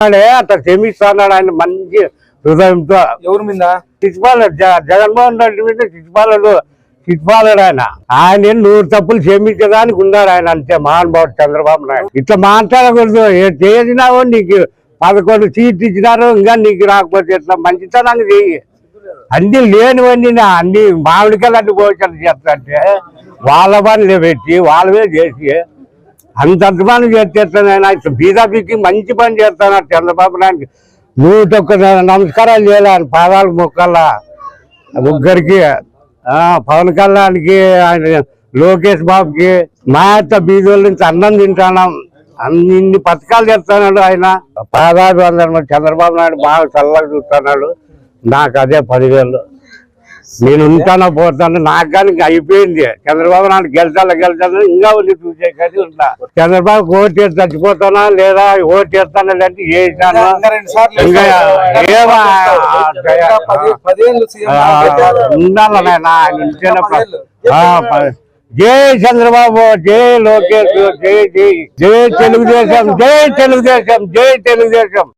అట్లా క్షమిస్తున్నాడు ఆయన మంచి హృదయంతో. ఎవరి మీద? శిశుపాలుడు, జగన్మోహన్ రెడ్డి మీద శిశుపాలుడు ఆయన 100 తప్పులు క్షమించడానికి ఉన్నాడు ఆయన. అంతే మహానుభావుడు చంద్రబాబు నాయుడు. ఇట్లా మాట్లాడకూడదు. చేసినావో నీకు 11 సీట్లు ఇచ్చినారు, ఇంకా నీకు రాకపోతే ఇట్లా మంచితనంగా చెయ్యి. అన్ని లేనివన్నీ అన్ని మామిడికాయలు అన్ని భోజనాలు చేస్తాంటే వాళ్ళ పనులు పెట్టి వాళ్ళవే చేసి అంత అభిమానం చేస్తాను. ఇట్లా బీజేపీకి మంచి పని చేస్తాను చంద్రబాబు నాయుడు. 101 నమస్కారాలు చేయాలి ఆయన పాదాలు మొక్కల్లా ముగ్గురికి. పవన్ కళ్యాణ్కి, ఆయన లోకేష్ బాబుకి, మా యొక్క బీజోళ్ళ నుంచి అన్నం తింటాం. ఇన్ని పథకాలు చేస్తున్నాడు ఆయన. పాదాలు చంద్రబాబు నాయుడు బాగా చల్లగా చూస్తున్నాడు. నాకు అదే 10,000 నేను ఉంటానో పోతాను. నాకు కానీ అయిపోయింది. చంద్రబాబు నాయుడు గెలిచాను ఇంకా ఉంది చూసే కానీ ఉంటా. చంద్రబాబు ఓటు వేసి చచ్చిపోతానా లేదా ఓటు వేస్తానా అంటే చేశాను. ఉండాలి ఆయన ఉంటేనే. జై చంద్రబాబు, జై లోకేష్, జై జై జై తెలుగుదేశం, జై తెలుగుదేశం, జై తెలుగుదేశం.